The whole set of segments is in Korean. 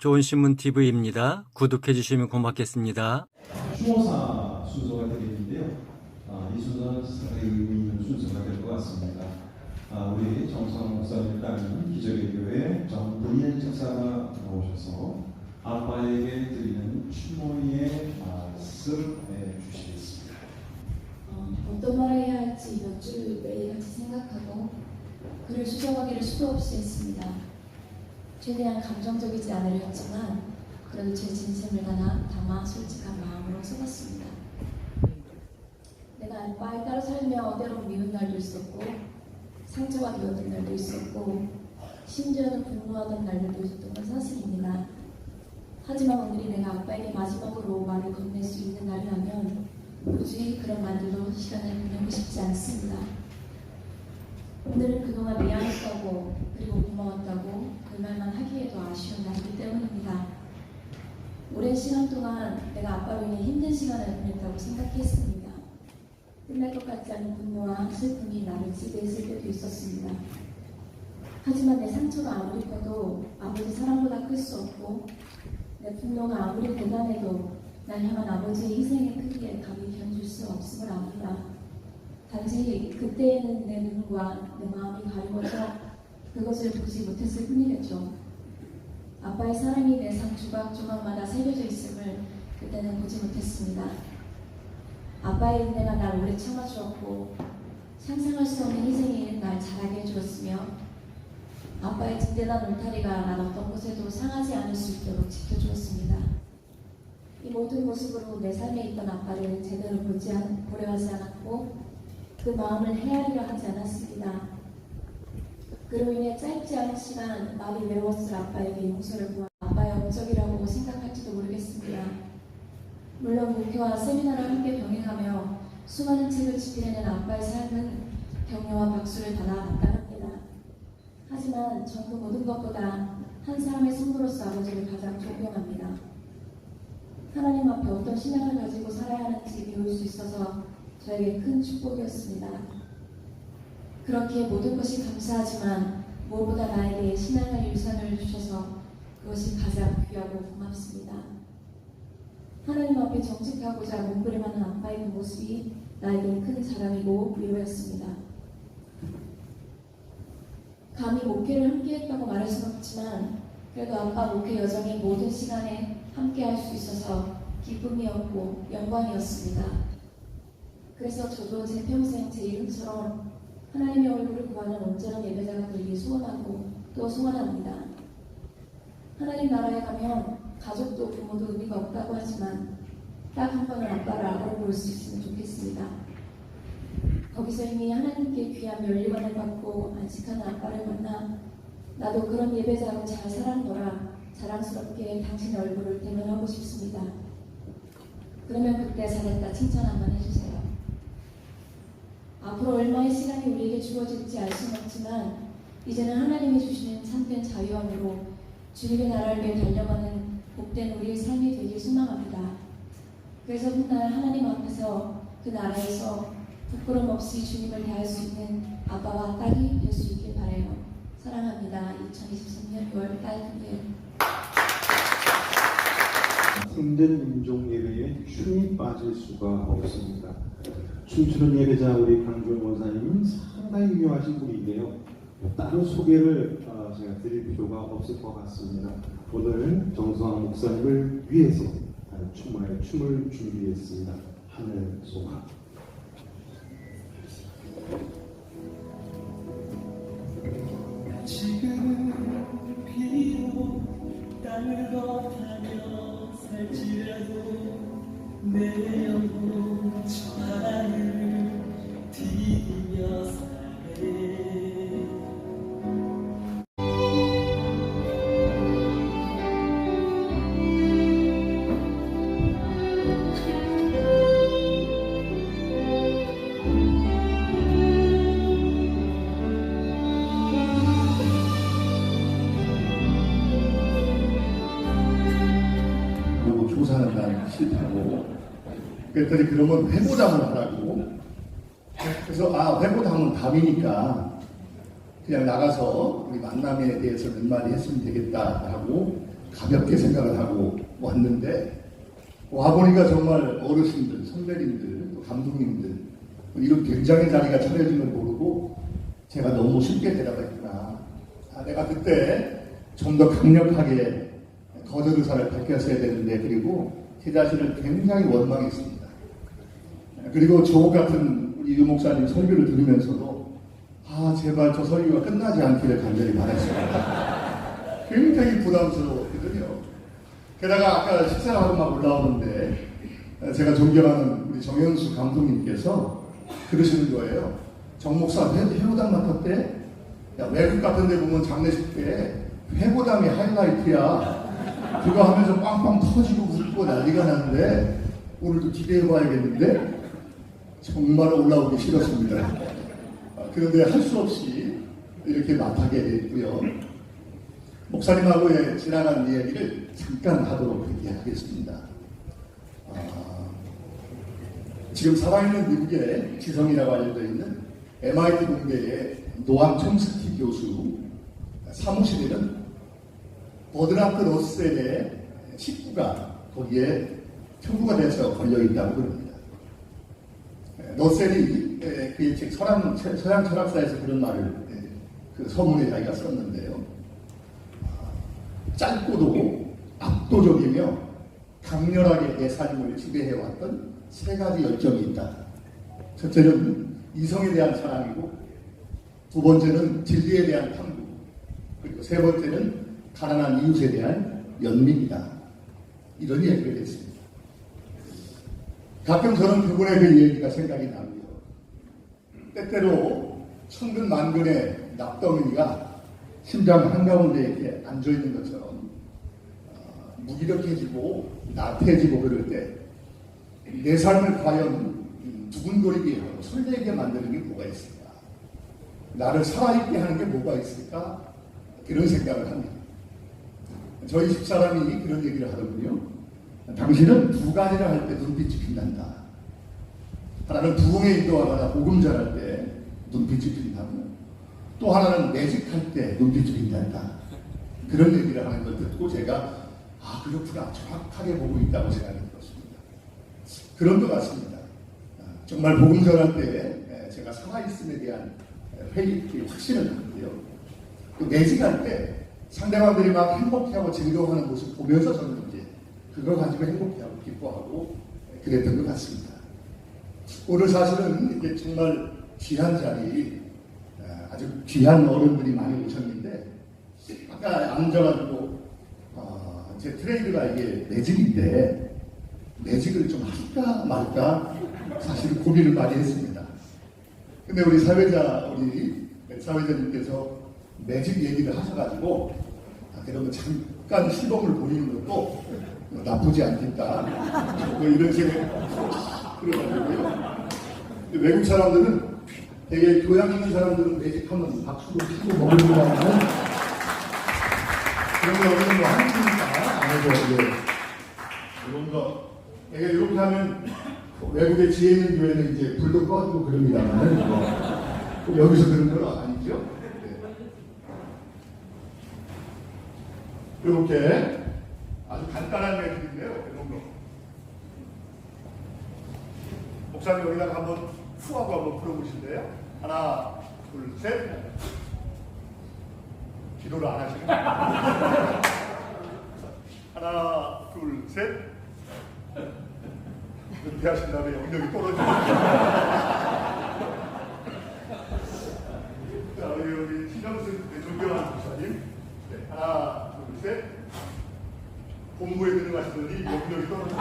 좋은 신문 TV입니다. 구독해 주시면 고맙겠습니다. 추모사 순서가 되겠는데요. 이 순서는 상당히 의미 있는 순서가 될 것 같습니다. 우리 정성 목사님 따르는 기적의 교회 정분일 집사가 나오셔서 아빠에게 드리는 추모의 말씀 해주시겠습니다. 어떤 말을 해야 할지 몇 줄 매일같이 생각하고 글을 수정하기를 수도 없이 했습니다. 최대한 감정적이지 않으려 했지만 그래도 제 진심을 담아 솔직한 마음으로 써봤습니다. 내가 아빠에 따라 살며 때로 미운 날도 있었고 상처가 되었던 날도 있었고 심지어는 분노하던 날들도 있었던 건 사실입니다. 하지만 오늘이 내가 아빠에게 마지막으로 말을 건넬 수 있는 날이라면 굳이 그런 말들로 시간을 보내고 싶지 않습니다. 오늘은 그동안 미안했다고 그리고 고마웠다고 그 말만 하기에도 아쉬운 날이기 때문입니다. 오랜 시간 동안 내가 아빠로 인해 힘든 시간을 보냈다고 생각했습니다. 끝날 것 같지 않은 분노와 슬픔이 나를 지배했을 때도 있었습니다. 하지만 내 상처가 아무리 커도 아버지 사랑보다 클 수 없고 내 분노가 아무리 대단해도 날 향한 아버지의 희생의 크기에 감히 견줄 수 없음을 압니다. 단지 그때에는 내 눈과 내 마음이 가리워서 그것을 보지 못했을 뿐이겠죠. 아빠의 사랑이 내 삶 조각조각마다 새겨져 있음을 그때는 보지 못했습니다. 아빠의 은혜가 날 오래 참아주었고 상상할 수 없는 희생이 날 자라게 해주었으며 아빠의 든든한 울타리가 날 어떤 곳에도 상하지 않을 수 있도록 지켜주었습니다. 이 모든 모습으로 내 삶에 있던 아빠를 제대로 보려 하지 않았고 그 마음을 헤아리려 하지 않았습니다. 그로 인해 짧지 않은 시간 마음이 외웠을 아빠에게 용서를 구한 아빠의 업적이라고 생각할지도 모르겠습니다. 물론 목회와 세미나를 함께 병행하며 수많은 책을 집필해낸 아빠의 삶은 격려와 박수를 받아 마땅합니다. 하지만 전 그 모든 것보다 한 사람의 손으로서 아버지를 가장 존경합니다. 하나님 앞에 어떤 신앙을 가지고 살아야 하는지 배울 수 있어서 저에게 큰 축복이었습니다. 그렇게 모든 것이 감사하지만 무엇보다 나에게 신앙의 유산을 주셔서 그것이 가장 귀하고 고맙습니다. 하나님 앞에 정직하고자 몸부림하는 아빠의 그 모습이 나에게 큰 자랑이고 위로였습니다. 감히 목회를 함께했다고 말할 수는 없지만 그래도 아빠 목회 여정의 모든 시간에 함께할 수 있어서 기쁨이었고 영광이었습니다. 그래서 저도 제 평생 제 이름처럼 하나님의 얼굴을 구하는 온전한 예배자가 되길 소원하고 또 소원합니다. 하나님 나라에 가면 가족도 부모도 의미가 없다고 하지만 딱 한 번은 아빠를 아버로 볼 수 있으면 좋겠습니다. 거기서 이미 하나님께 귀한 면류관을 받고 안식하는 아빠를 만나 나도 그런 예배자로 잘 살았노라 자랑스럽게 당신의 얼굴을 대면하고 싶습니다. 그러면 그때 잘했다 칭찬 한번 해주세요. 앞으로 얼마의 시간이 우리에게 주어질지 알 수는 없지만 이제는 하나님이 주시는 참된 자유함으로 주님의 나라를 위해 달려가는 복된 우리의 삶이 되길 소망합니다. 그래서 훗날 하나님 앞에서 그 나라에서 부끄럼 없이 주님을 대할 수 있는 아빠와 딸이 될 수 있길 바라요. 사랑합니다. 2023년 6월 딸 금일. 힘든 인종 예배에 춤이 빠질 수가 없습니다. 춤추는 예배자 우리 강주영 원사님은 상당히 유명하신 분인데요. 따로 소개를 제가 드릴 필요가 없을 것 같습니다. 오늘 정성환 목사님을 위해서 춤을 준비했습니다. 하늘 소망. 지금은 비록 땅을 걷다며 살지라도 내 영혼 저 하늘을 디디며 살래. 조사는 난 싫다고 그랬더니 그러면 회고담을 하라고. 그래서 회고담은 답이니까 그냥 나가서 우리 만남에 대해서 몇 마디 했으면 되겠다 하고 가볍게 생각을 하고 왔는데 와보니까 정말 어르신들, 선배님들, 또 감독님들 이런 굉장히 자리가 차려진 걸 모르고 제가 너무 쉽게 대답했구나. 내가 그때 좀 더 강력하게 거절 의사를 밝혔어야 되는데 그리고 제 자신을 굉장히 원망했습니다. 그리고 저 같은 우리 유 목사님 설교를 들으면서도 제발 저 설교가 끝나지 않기를 간절히 바랐습니다. 굉장히 부담스러웠거든요. 게다가 아까 식사하고 막 올라오는데 제가 존경하는 우리 정현수 감독님께서 그러시는 거예요. 정 목사 회고당 맡았대? 야, 외국 같은 데 보면 장례식 때 회고당이 하이라이트야. 그거 하면서 빵빵 터지고 웃고 난리가 나는데 오늘도 기대해봐야겠는데 정말 올라오기 싫었습니다. 그런데 할 수 없이 이렇게 맡게 됐고요. 목사님하고의 지나간 이야기를 잠깐 하도록 하겠습니다. 지금 살아있는 미국의 지성이라고 알려져 있는 MIT 공대의 노암 촘스키 교수 사무실에는 버드나트 러셀의 식구가 거기에 표구가 돼서 걸려있다고 그럽니다. 러셀이 그의 책 서양 철학사에서 그런 말을 그 서문에 자기가 썼는데요. 짧고도 압도적이며 강렬하게 내 삶을 지배해왔던 세 가지 열정이 있다. 첫째는 이성에 대한 사랑이고, 두 번째는 진리에 대한 탐구, 그리고 세 번째는 가난한 이웃에 대한 연민이다. 이런 얘기를 했습니다. 가끔 저는 그분의 그 얘기가 생각이 나고요. 때때로 천근만근의 납덩이가 심장 한가운데 이렇게 앉아있는 것처럼 무기력해지고 나태해지고 그럴 때 내 삶을 과연 두근거리게 하고 설레게 만드는 게 뭐가 있을까? 나를 살아있게 하는 게 뭐가 있을까? 그런 생각을 합니다. 저희 집사람이 그런 얘기를 하더군요. 당신은 두 가지를 할 때 눈빛이 빛난다. 하나는 부흥에 인도하거나 복음 전할 때 눈빛이 빛나고, 또 하나는 매직할 때 눈빛이 빛난다. 그런 얘기를 하는 걸 듣고 제가 그렇구나, 정확하게 보고 있다고 생각이 들었습니다. 그런 것 같습니다. 정말 복음 전할 때 제가 살아있음에 대한 확신을 하는데요. 또 매직할 때 상대방들이 막 행복해하고 즐거워하는 모습 보면서 저는 이제 그걸 가지고 행복해하고 기뻐하고 그랬던 것 같습니다. 오늘 사실은 이게 정말 귀한 자리, 아주 귀한 어른들이 많이 오셨는데, 아까 앉아가지고 제 트레이드가 이게 매직인데 매직을 좀 할까 말까 사실 고민을 많이 했습니다. 근데 우리 사회자님께서 매직 얘기를 하셔가지고 그러면 잠깐 시범을 보이는 것도 나쁘지 않겠다. 뭐 이런 생각 그래가지고요. 외국 사람들은 되게 교양 있는 사람들은 매직하면 박수로 치고 먹는 거 하면 그런 거 뭐 한국이니까 안 해도 이런 거 내가 이렇게 하면 외국의 지혜 있는 교회는 이제 불도 꺼지고 그럽니다만 여기서 그런 건 아니죠. 이렇게 아주 간단한 매직인데요. 이런 거. 목사님 여기다가 한번 푸하고 한번 풀어보실래요? 하나, 둘, 셋. 기도를 안 하시네. 하나, 둘, 셋. 은퇴하신 다음에 영역이 떨어지고. 자, 여기 신영승 존경하는 목사님. 네, 하나, 둘, 셋. 본부에 들어가시더니 영역이 떨어지고.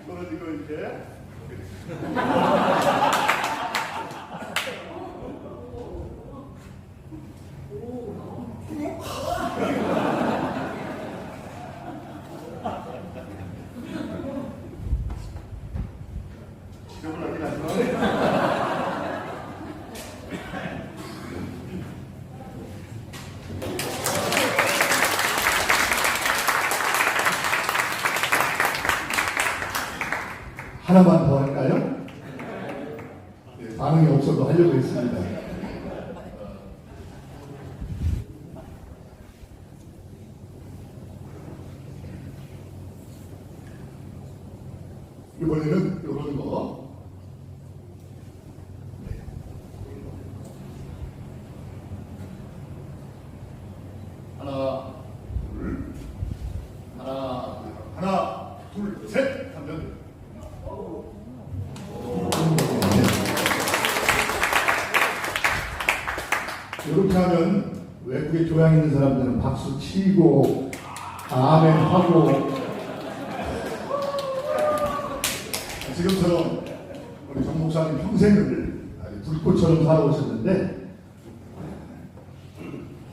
떨어지고 이렇게. 하나만 더 할까요? 네, 반응이 없어도 하려고 했습니다. 이번에는 이런 거. 네. 하나, 둘, 하나, 둘, 셋 하면 이렇게 하면 외국에 교양 있는 사람들은 박수 치고 아멘 하고 지금처럼 우리 정 목사님 평생을 아주 불꽃처럼 살아오셨는데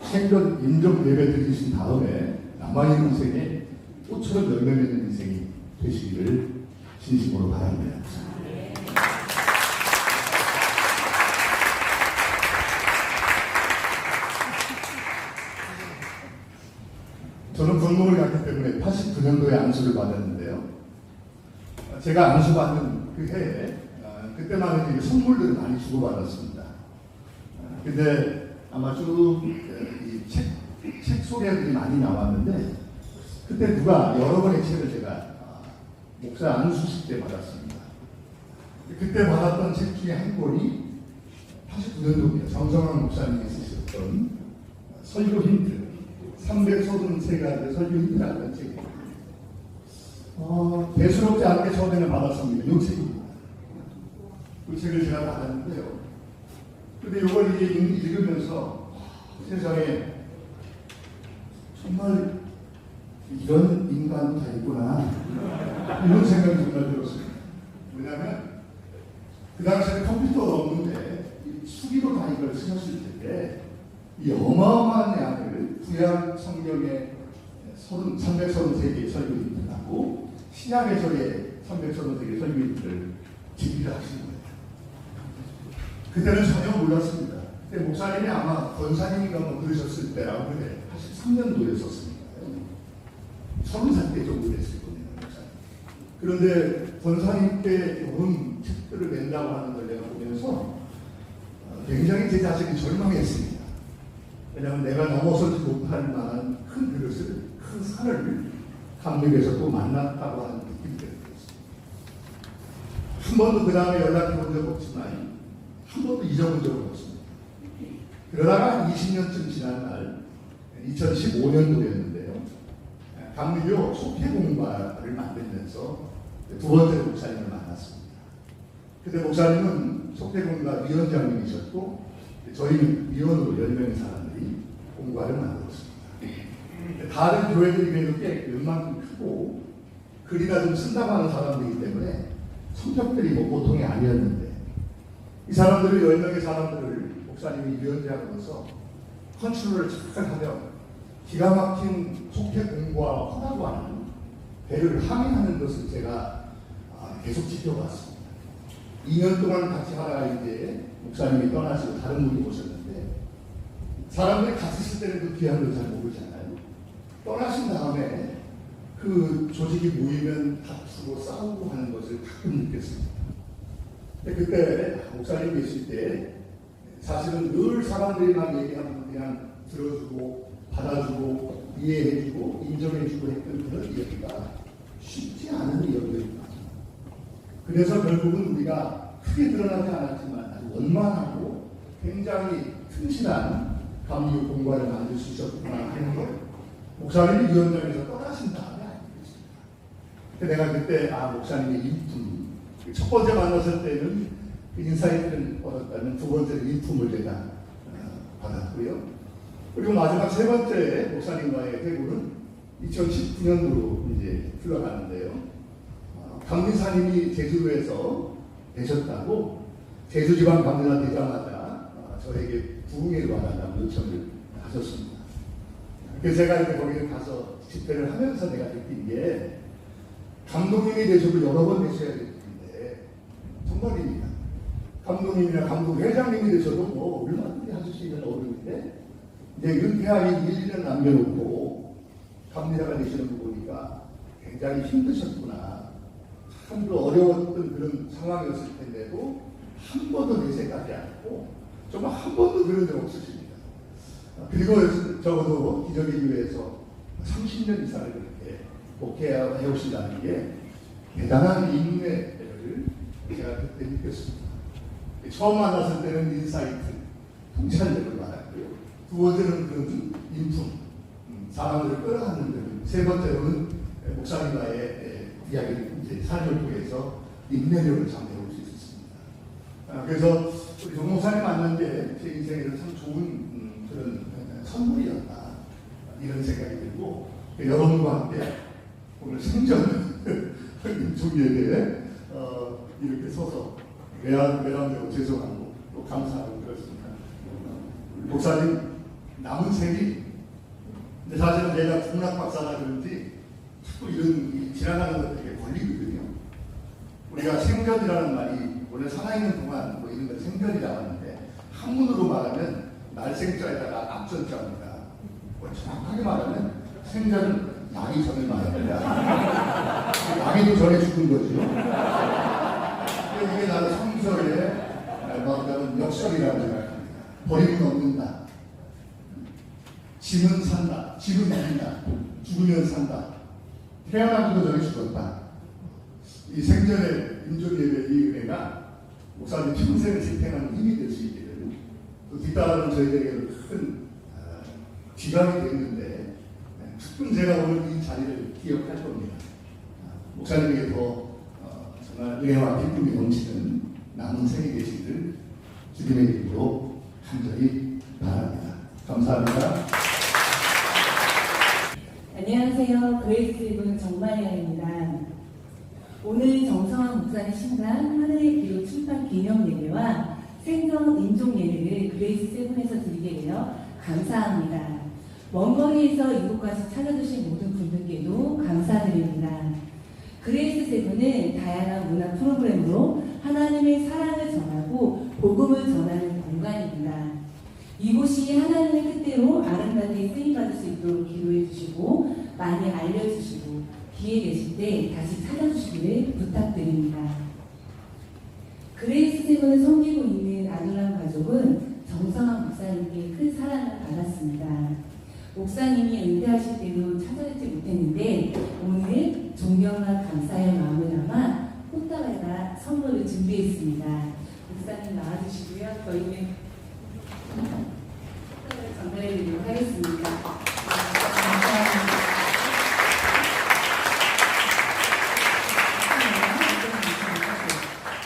생전 인정 예배 드리신 다음에 남아있는 인생에 꽃처럼 열매 맺는 인생이 되시기를 진심으로 바랍니다. 저는 건목을 갔기 때문에 89년도에 안수를 받았는데요. 제가 안수받는 그 해에 그때만 해도 선물들을 많이 주고받았습니다. 근데 아마 쭉 책 소개들이 많이 나왔는데 그때 누가 여러 번의 책을 제가 목사 안수식 때 받았습니다. 그때 받았던 책 중에 한 권이 89년도입니다. 정성환 목사님이 쓰셨던 설교 힌트 333가지 설교 힌트라는 책입니다. 대수롭지 않게 처음에는 받았습니다. 이 책입니다. 그 책을 제가 받았는데요. 근데 이걸 이제 읽으면서 세상에 정말 이런 인간도 다 있구나 이런 생각이 정말 들었습니다. 왜냐하면 그 당시에 컴퓨터가 없는데 수기로 다 이걸 쓰셨을 텐데 이 어마어마한 양을 구약 성경의 333개의 설교인들 하고 신약에서의 333개의 설교인들을 준비를 하신 거예요. 그때는 전혀 몰랐습니다. 그때 목사님이 아마 권사님인가 뭐 그러셨을 때라고 그래 83년도에 썼습니다. 30살 때 정도 됐을 겁니다. 목사님. 그런데 권사님 때 이런 책들을 낸다고 하는 걸 내가 보면서 굉장히 제 자신이 절망했습니다. 왜냐하면 내가 넘어서지 못할 만한 큰 그릇을, 큰 산을 감리에서 또 만났다고 하는 느낌이 들었습니다. 한 번도 그 다음에 연락해 본 적 없지만 한 번도 잊어본 적은 없습니다. 그러다가 20년쯤 지난 날 2015년도였는데요. 감리교 속회 공과를 만들면서 두 번째 목사님을 만났습니다. 그때 목사님은 속회 공과 위원장님이셨고 저희는 위원으로 10명의 사람들이 공과를 만들었습니다. 다른 교회들이 그래도 꽤 웬만큼 크고 글이나 좀 쓴다고 하는 사람들이기 때문에 성격들이 뭐 보통이 아니었는데 이 사람들을 10명의 사람들을 목사님이 위원장으로서 컨트롤을 잘 하며 기가 막힌 속회 공부하라고 하는 배를 항의하는 것을 제가 계속 지켜봤습니다. 2년 동안 같이 하다가 이제 목사님이 떠나시고 다른 분이 오셨는데 사람들이 같이 있을 때는 그 귀한 걸 잘 모르잖아요. 떠나신 다음에 그 조직이 모이면 다투고 싸우고 하는 것을 가끔 느꼈습니다. 그때 목사님 계실 때 사실은 늘 사람들이 막 얘기하면 그냥 들어주고 받아주고 이해해주고 인정해주고 했던 그런 이야기가 쉽지 않은 이야기입니다. 그래서 결국은 우리가 크게 드러나지 않았지만 아주 원만하고 굉장히 튼실한 감리교 공과를 만들 수 있었구나 하는 걸 목사님이 위원장에서 떠나신 다음에 알게 됐습니다. 내가 그때 목사님의 인품 첫 번째 만났을 때는 인사이트를 얻었다면 두 번째는 인품을 제가 받았고요. 그리고 마지막 세 번째 목사님과의 회고는 2019년도로 이제 흘러가는데요. 감리사님이 제주도에서 되셨다고 제주지방 감리사 되자마자 저에게 부흥회를 와달라고 요청을 하셨습니다. 그래서 제가 이렇게 거기를 가서 집회를 하면서 내가 느낀 게 감독님이 되셔도 여러 번 되셔야 될 텐데 정말입니다. 감독님이나 감독회장님이 되셔도 뭐 얼마든지 하실 수 있는 어른인데 이제 은퇴하기 1, 2년 남겨놓고 감리사가 되시는 거 보니까 굉장히 힘드셨구나. 참 어려웠던 그런 상황이었을 텐데도 한 번도 내색하지 않고 정말 한 번도 그런 적 없으십니다. 그리고 적어도 기적의 교회에서 30년 이상을 그렇게 목회해 오신다는 게 대단한 인내를 제가 그때 느꼈습니다. 처음 만났을 때는 인사이트, 통찰력을 말했고요. 두 번째는 그 인품, 사람들을 끌어안는 점. 세 번째로는 목사님과의 이야기를 이제 삶을 통해서 인내력을 잠재울 수 있었습니다. 그래서 우리 정 목사님 만난 게 제 인생에는 참 좋은 그런 선물이었다. 이런 생각이 들고 여러분과 함께 오늘 생전 임종예배에 이렇게 서서 외람되고 죄송하고 또 감사하고 그렇습니다. 목사님 남은 생이 근데 사실은 내가 국락 박사라 그런지 자꾸 이런 지나가는 것들에 걸리거든요. 우리가 생전이라는 말이 원래 살아있는 동안 뭐 이런 걸 생전이라고 하는데 한문으로 말하면 날생자에다가 앞전자입니다. 정확하게 말하면 생전은 나기 전을 말합니다. 나기도 전에 죽은 거죠. 이게 나는 성서의 말하자면 역설이라고 생각합니다. 버림은 없는다. 짐은 산다. 짐은 이긴다. 죽으면 산다. 태어나기도 전에 죽었다. 이 생전의 임종예배 이 은혜가 목사님 평생을 생생하는 힘이 될 수 있기를 또 뒤따르는 저희들에게는 큰 귀감이 됐는데 특별히 제가 오늘 이 자리를 기억할 겁니다. 목사님에게 더 정말 은혜와 기쁨이 넘치는 남은 생이 되시기를 주님의 이름으로 간절히 바랍니다. 감사합니다. 안녕하세요. 그레이스 이분 정마리아입니다. 오늘 정성환 목사님 신간 하늘의 기록 출판 기념 예배와 생전 인종 예배를 그레이스 세븐에서 드리게 되어 감사합니다. 먼 거리에서 이곳까지 찾아주신 모든 분들께도 감사드립니다. 그레이스 세븐은 다양한 문화 프로그램으로 하나님의 사랑을 전하고 복음을 전하는 공간입니다. 이곳이 하나님의 뜻대로 아름답게 쓰임받을 수 있도록 기도해 주시고 많이 알려주시고 기회 되실 때 다시 찾아주시기를 부탁드립니다. 그레이스 세븐을 섬기고 있는 아둘람 가족은 정성환 목사님께 큰 사랑을 받았습니다. 목사님이 은퇴하실 때도 찾아뵙지 못했는데 오늘 존경과 감사의 마음을 담아 꽃다발과 선물을 준비했습니다. 목사님 나와주시고요. 저희는 꽃다발을 전달해드리도록 하겠습니다. 감사합니다.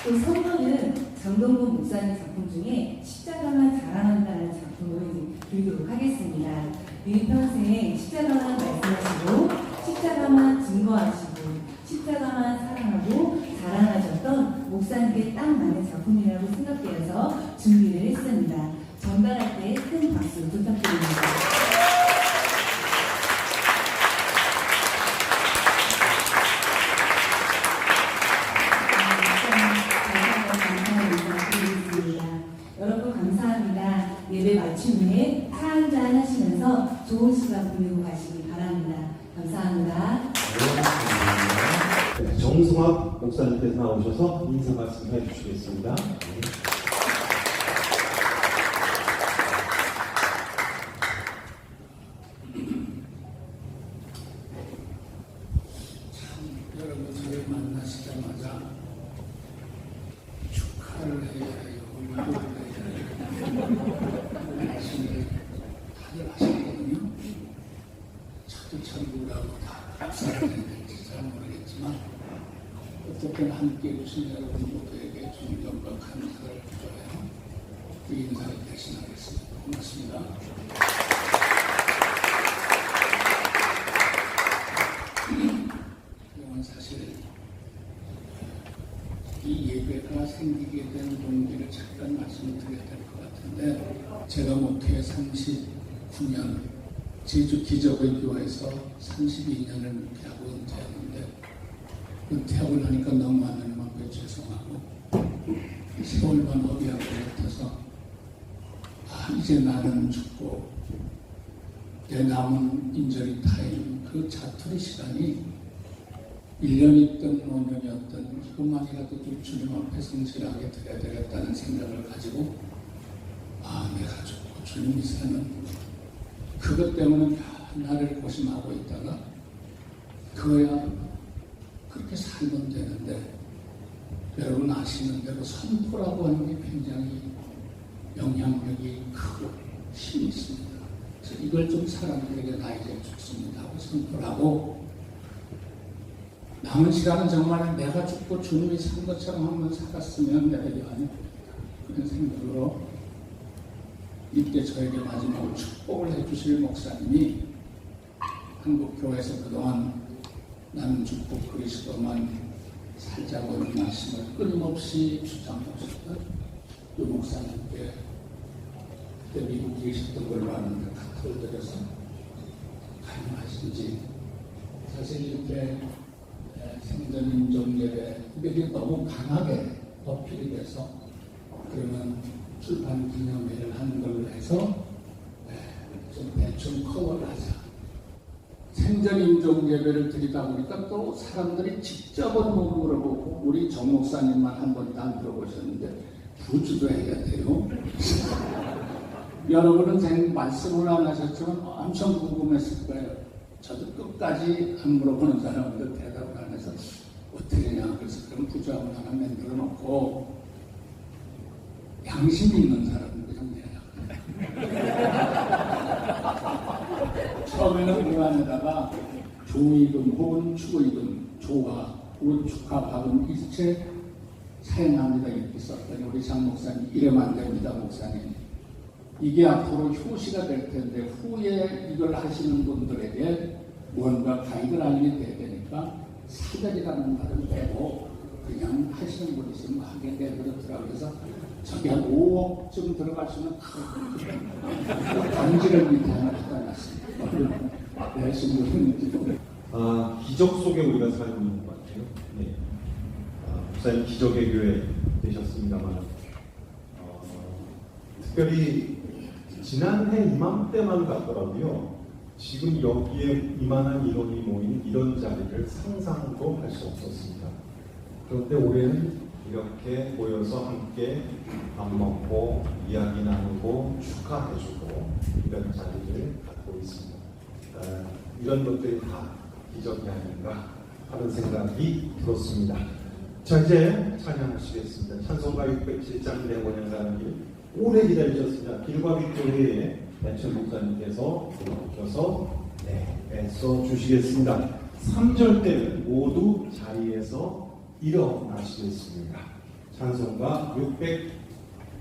또 선물은 정동국 목사님 작품 중에 십자가만 자랑한다는 작품을 드리도록 하겠습니다. 일평생 십자가만 말씀하시고 십자가만 증거하시고 십자가만 사랑하고 자랑하셨던 목사님께 딱 맞는 작품이라고 생각되어서 준비를 했습니다. 전달할 때 큰 박수 부탁드립니다. 여러분 감사합니다. 예배 마친 후에 차 한잔 하시면서 좋은 시간 보내고 가시기 바랍니다. 감사합니다. 정승학 목사님께서 나오셔서 인사 말씀해 주시겠습니다. 여러분들을 만나시자마자 축하를 해야 해요. 울고를 해야 해요. 말씀을 다들 하시거든요. 차두천부라고 다 박사를 해야 될지 잘 모르겠지만 어쨌든 함께 오신 여러분 모두에게 존경과 감사를 표하여 그 인사를 대신하겠습니다. 고맙습니다. 사실 이 예배가 생기게 된 동기를 잠깐 말씀을 드려야 될 것 같은데 제가 목회 39년 제주 기적의 교회에서 32년을 목회하고 은퇴했는데 은퇴하고 나니까 너무 하나님 앞에 죄송하고 세월만 허비한 것 같아서 이제 나는 죽고 내 남은 인저리 타임 그 자투리 시간이 1년이었던 5년이었던 이것만이라도 좀 주님 앞에 성실하게 드려야 되겠다는 생각을 가지고 내가 죽고 주님이 사는 그것 때문에 나를 고심하고 있다가 그거야 그렇게 살면 되는데 여러분 아시는 대로 선포라고 하는 게 굉장히 영향력이 크고 힘이 있습니다. 그래서 이걸 좀 사람들에게 나 이제 죽습니다 하고 선포를 하고 남은 시간은 정말 내가 죽고 주님이 산 것처럼 한번 살았으면 내가 이하는 그런 생각으로 이때 저에게 마지막으로 축복을 해주실 목사님이 한국교회에서 그동안 나는 죽고 그리스도만 살자고 하는 말씀을 끊임없이 주장하셨던 그 목사님께 그때 미국에 계셨던 걸로 아는데 카톡을 드려서 가능하신지 사실 이렇게 생전 인종 예배 이게 너무 강하게 어필이 돼서 그러면 출판 기념회를 하는 걸로 해서 좀 대충 커버를 하자. 생전 인종 예배를 드리다 보니까 또 사람들이 직접은 못 물어보고 우리 정 목사님만 한 번도 안 물어보셨는데 부주도 해야 돼요. 여러분은 말씀을 안 하셨지만 엄청 궁금했을 거예요. 저도 끝까지 안 물어보는 사람한테 대답을 안 해서 어떻게 하냐. 그래서 그런 부주함을 하나 만들어 놓고 양심 있는 사람은 그냥 내야. 처음에는 그 안에다가 조이든 혹은 축의든 조가 혹은 축하밥은 일체 사용합니다 이렇게 썼더니 우리 장 목사님 이러면 안 됩니다 목사님. 이게 앞으로 효시가 될 텐데 후에 이걸 하시는 분들에게 뭔가 가이드를 알게 돼야 되니까 사절이라는 말을 빼고 그냥 하시는 분 있으면 하게 내버렸더라고요. 그래서 저기 한 5억쯤 들어갈 수 있는 큰 단지를 밑에 하나 받아놨습니다. 열심히 했는지도. 기적 속에 우리가 살고 있는 것 같아요. 네. 목사님 기적의 교회 되셨습니다만 특별히 지난해 이맘때만 같더라고요. 지금 여기에 이만한 인원이 모인 이런 자리를 상상도 할 수 없었습니다. 그런데 올해는 이렇게 모여서 함께 밥 먹고 이야기 나누고 축하해주고 이런 자리를 갖고 있습니다. 이런 것들이 다 기적이 아닌가 하는 생각이 들었습니다. 자, 이제 찬양하시겠습니다. 찬송가 607장 내 고향 가는 길 오래 기다리셨습니다. 길과비 교회의 배철 목사님께서 불러주셔서 애써 주시겠습니다. 3절 때는 모두 자리에서 일어나시겠습니다. 찬송가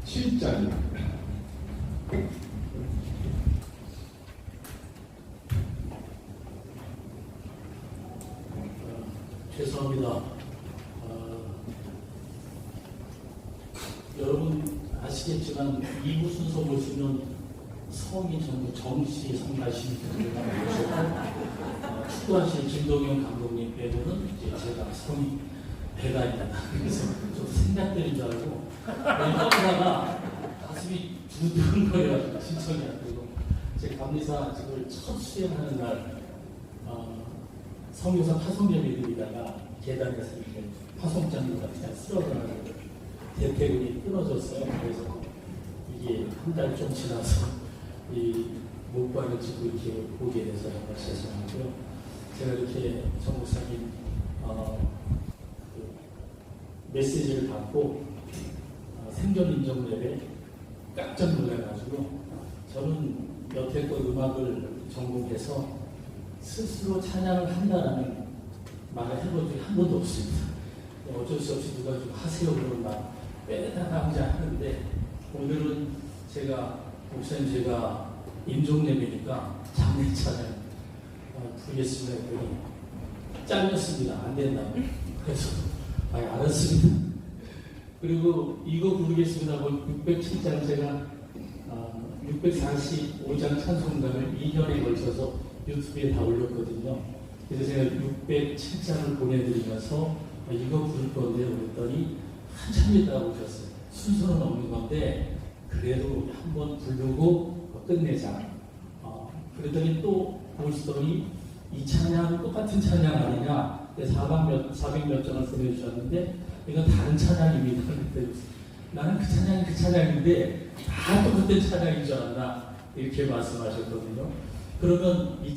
607장입니다. 죄송합니다. 여러분 아시겠지만 2부 순서 보시면 성이 전부 정씨 성가신 분들만 오시고 축구하신 김동현 감독님 빼고는 이제 제가 성이 배가입니다. 그래서 좀 생략되는 줄 알고 떠다가 가슴이 두드는 거예요. 신청이 안 되고 제 감리사직을 첫 수행하는 날 성교사 파송점에 들이다가 계단에서 이렇게 파송장보다 그냥 쓰러져가지고 대퇴근이 끊어졌어요. 그래서 이게 한 달 좀 지나서 이 목발을 짚고 이렇게 보게 돼서 정말 죄송하고요. 제가 이렇게 정 목사님 그 메시지를 받고 생존 인정 예배 깜짝 놀라가지고 저는 여태껏 음악을 전공해서 스스로 찬양을 한다라는 말을 해본 적이 한 번도 없습니다. 어쩔 수 없이 누가 좀 하세요 그러면 막 빼다가 혼자 하는데 오늘은 목사님 제가 임종례배니까 장례 찬양 부르겠습니다 했더니 잘렸습니다. 안 된다고. 그래서 알았습니다. 그리고 이거 부르겠습니다. 607장 제가 645장 찬송가를 2년에 걸쳐서 유튜브에 다 올렸거든요. 그래서 제가 607장을 보내드리면서 이거 부를 건데 그랬더니 한참 있다고 오셨어요. 순서는 없는 건데 그래도 한번 부르고 끝내자. 그랬더니 또 보시더니 이 찬양 똑같은 찬양 아니냐. 400몇 장을 보내주셨는데 이건 다른 찬양입니다. 나는 그 찬양이 그 찬양인데 다 똑같은 찬양인 줄 알았나 이렇게 말씀하셨거든요. 그러면 이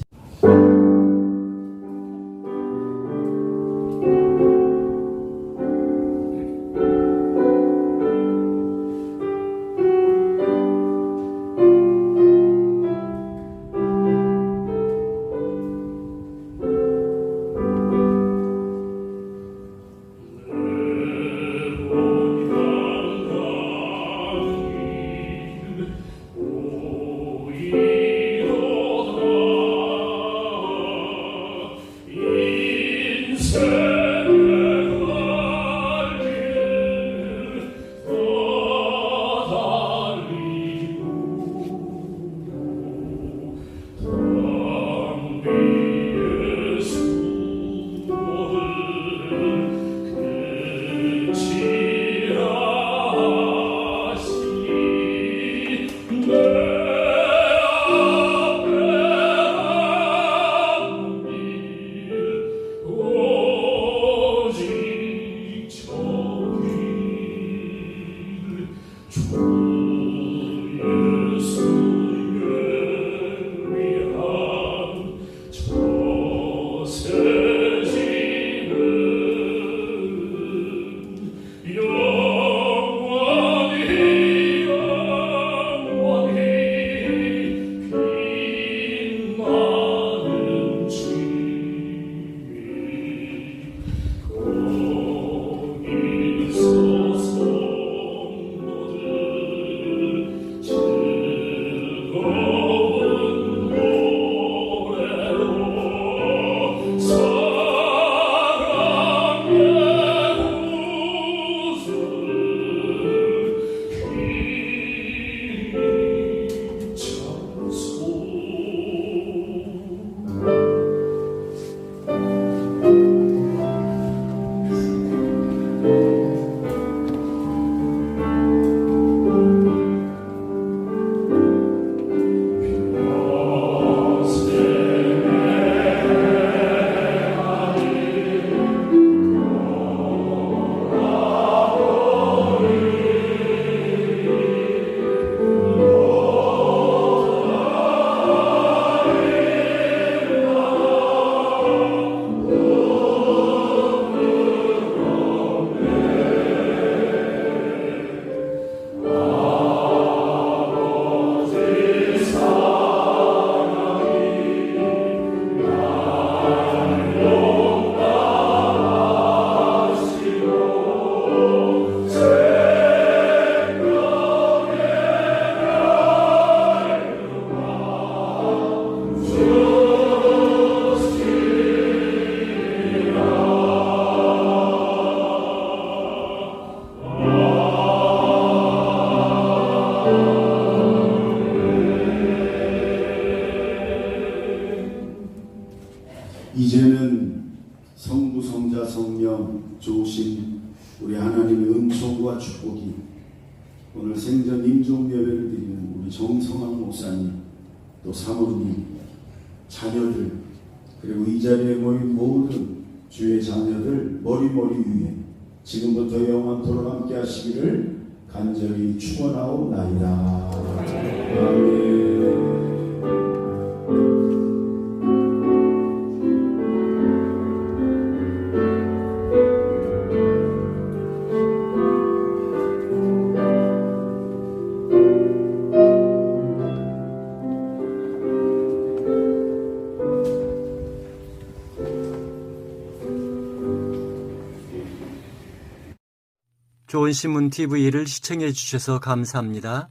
이제는 성부, 성자, 성령 좋으신 우리 하나님의 은총과 축복이 오늘 생전 임종 예배를 드리는 우리 정성환 목사님, 또 사모님, 자녀들, 그리고 이 자리에 모인 모든 주의 자녀들 머리머리 위에 지금부터 영원토록 함께 하시기를 간절히 축원하옵나이다. 아멘. 좋은 신문 TV를 시청해 주셔서 감사합니다.